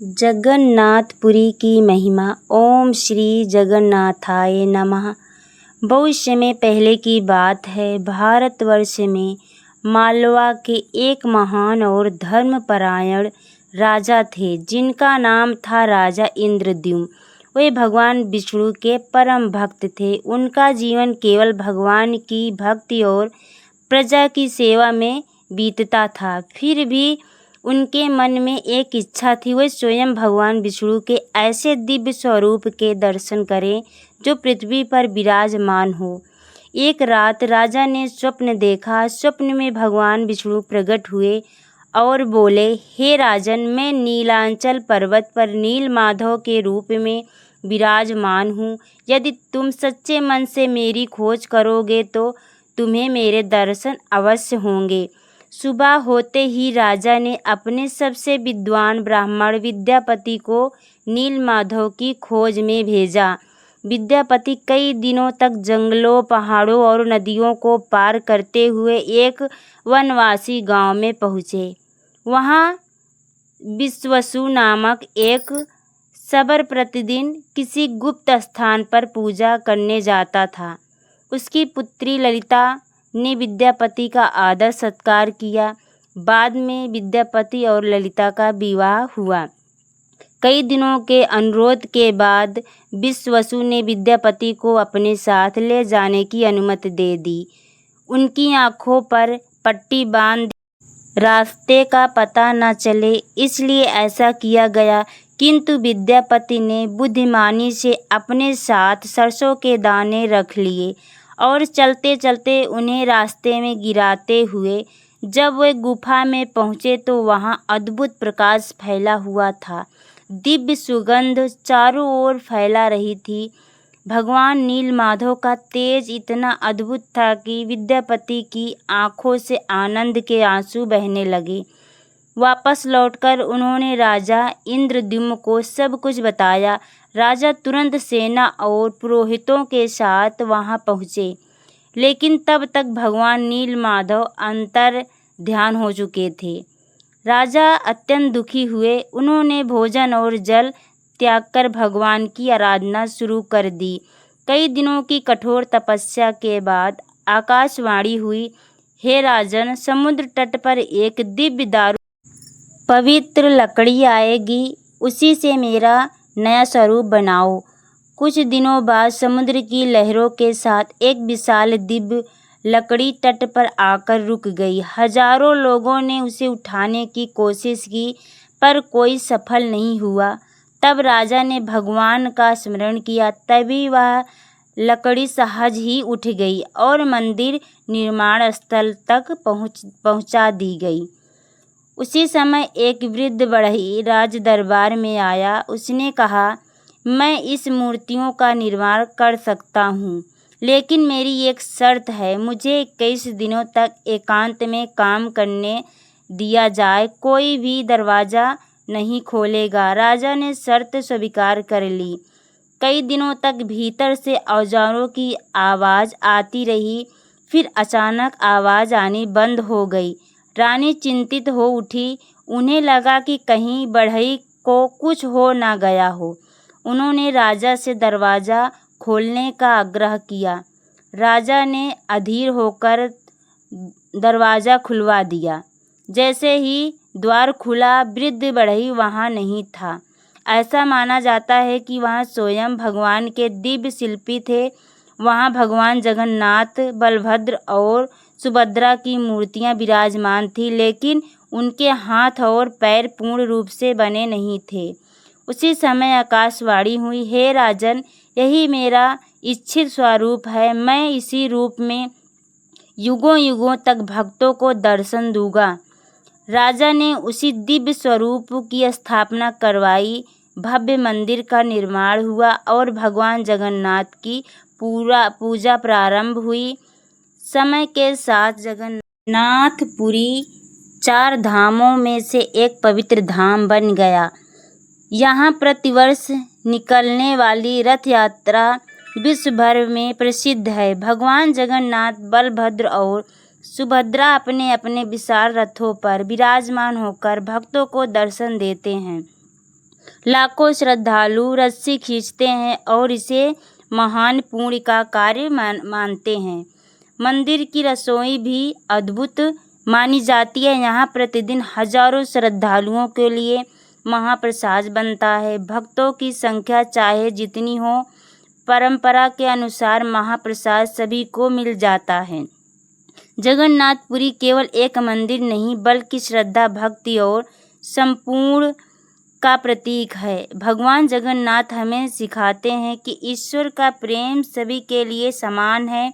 जगन्नाथपुरी की महिमा। ओम श्री जगन्नाथाय नमः। बहुत समय पहले की बात है। भारतवर्ष में मालवा के एक महान और धर्मपरायण राजा थे जिनका नाम था राजा इंद्रद्युम्न। वे भगवान विष्णु के परम भक्त थे। उनका जीवन केवल भगवान की भक्ति और प्रजा की सेवा में बीतता था। फिर भी उनके मन में एक इच्छा थी, वे स्वयं भगवान विष्णु के ऐसे दिव्य स्वरूप के दर्शन करें जो पृथ्वी पर विराजमान हो। एक रात राजा ने स्वप्न देखा। स्वप्न में भगवान विष्णु प्रकट हुए और बोले, हे राजन, मैं नीलांचल पर्वत पर नील माधव के रूप में विराजमान हूँ। यदि तुम सच्चे मन से मेरी खोज करोगे तो तुम्हें मेरे दर्शन अवश्य होंगे। सुबह होते ही राजा ने अपने सबसे विद्वान ब्राह्मण विद्यापति को नील माधव की खोज में भेजा। विद्यापति कई दिनों तक जंगलों, पहाड़ों और नदियों को पार करते हुए एक वनवासी गांव में पहुँचे। वहाँ विश्वसु नामक एक शबर प्रतिदिन किसी गुप्त स्थान पर पूजा करने जाता था। उसकी पुत्री ललिता ने विद्यापति का आदर सत्कार किया। बाद में विद्यापति और ललिता का विवाह हुआ। कई दिनों के अनुरोध के बाद विश्वसु ने विद्यापति को अपने साथ ले जाने की अनुमति दे दी। उनकी आंखों पर पट्टी बांध रास्ते का पता न चले, इसलिए ऐसा किया गया। किंतु विद्यापति ने बुद्धिमानी से अपने साथ सरसों के दाने रख लिए और चलते चलते उन्हें रास्ते में गिराते हुए जब वे गुफा में पहुँचे तो वहाँ अद्भुत प्रकाश फैला हुआ था। दिव्य सुगंध चारों ओर फैला रही थी। भगवान नील माधव का तेज इतना अद्भुत था कि विद्यापति की आंखों से आनंद के आंसू बहने लगे। वापस लौटकर उन्होंने राजा इंद्रद्युम्न को सब कुछ बताया। राजा तुरंत सेना और पुरोहितों के साथ वहां पहुँचे, लेकिन तब तक भगवान नील माधव अंतर ध्यान हो चुके थे। राजा अत्यंत दुखी हुए। उन्होंने भोजन और जल त्याग कर भगवान की आराधना शुरू कर दी। कई दिनों की कठोर तपस्या के बाद आकाशवाणी हुई, हे राजन, समुद्र तट पर एक दिव्य दारू पवित्र लकड़ी आएगी, उसी से मेरा नया स्वरूप बनाओ। कुछ दिनों बाद समुद्र की लहरों के साथ एक विशाल दिव्य लकड़ी तट पर आकर रुक गई। हजारों लोगों ने उसे उठाने की कोशिश की पर कोई सफल नहीं हुआ। तब राजा ने भगवान का स्मरण किया। तभी वह लकड़ी सहज ही उठ गई और मंदिर निर्माण स्थल तक पहुंचा दी गई। उसी समय एक वृद्ध बढ़ई राज दरबार में आया। उसने कहा, मैं इस मूर्तियों का निर्माण कर सकता हूँ, लेकिन मेरी एक शर्त है। मुझे 21 दिनों तक एकांत में काम करने दिया जाए। कोई भी दरवाज़ा नहीं खोलेगा। राजा ने शर्त स्वीकार कर ली। कई दिनों तक भीतर से औजारों की आवाज़ आती रही, फिर अचानक आवाज़ आनी बंद हो गई। रानी चिंतित हो उठी। उन्हें लगा कि कहीं बढ़ई को कुछ हो ना गया हो। उन्होंने राजा से दरवाज़ा खोलने का आग्रह किया। राजा ने अधीर होकर दरवाज़ा खुलवा दिया। जैसे ही द्वार खुला, वृद्ध बढ़ई वहाँ नहीं था। ऐसा माना जाता है कि वहाँ स्वयं भगवान के दिव्य शिल्पी थे। वहाँ भगवान जगन्नाथ, बलभद्र और सुभद्रा की मूर्तियाँ विराजमान थीं, लेकिन उनके हाथ और पैर पूर्ण रूप से बने नहीं थे। उसी समय आकाशवाणी हुई, हे राजन, यही मेरा इच्छित स्वरूप है। मैं इसी रूप में युगों युगों तक भक्तों को दर्शन दूंगा। राजा ने उसी दिव्य स्वरूप की स्थापना करवाई। भव्य मंदिर का निर्माण हुआ और भगवान जगन्नाथ की पूजा प्रारंभ हुई। समय के साथ जगन्नाथपुरी 4 धामों में से एक पवित्र धाम बन गया। यहाँ प्रतिवर्ष निकलने वाली रथ यात्रा विश्व भर में प्रसिद्ध है। भगवान जगन्नाथ, बलभद्र और सुभद्रा अपने अपने विशाल रथों पर विराजमान होकर भक्तों को दर्शन देते हैं। लाखों श्रद्धालु रस्सी खींचते हैं और इसे महान पुण्य का कार्य मानते हैं। मंदिर की रसोई भी अद्भुत मानी जाती है। यहाँ प्रतिदिन हजारों श्रद्धालुओं के लिए महाप्रसाद बनता है। भक्तों की संख्या चाहे जितनी हो, परंपरा के अनुसार महाप्रसाद सभी को मिल जाता है। जगन्नाथपुरी केवल एक मंदिर नहीं बल्कि श्रद्धा, भक्ति और संपूर्ण का प्रतीक है। भगवान जगन्नाथ हमें सिखाते हैं कि ईश्वर का प्रेम सभी के लिए समान है।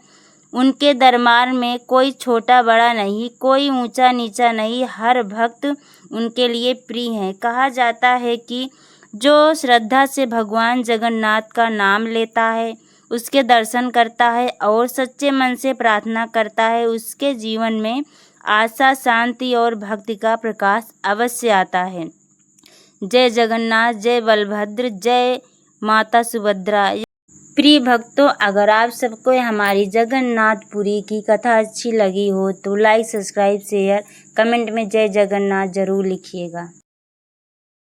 उनके दरबार में कोई छोटा बड़ा नहीं, कोई ऊंचा नीचा नहीं, हर भक्त उनके लिए प्रिय है। कहा जाता है कि जो श्रद्धा से भगवान जगन्नाथ का नाम लेता है, उसके दर्शन करता है और सच्चे मन से प्रार्थना करता है, उसके जीवन में आशा, शांति और भक्ति का प्रकाश अवश्य आता है। जय जगन्नाथ, जय बलभद्र, जय माता सुभद्रा। प्रिय भक्तों, अगर आप सबको हमारी जगन्नाथपुरी की कथा अच्छी लगी हो तो लाइक, सब्सक्राइब, शेयर, कमेंट में जय जगन्नाथ जरूर लिखिएगा।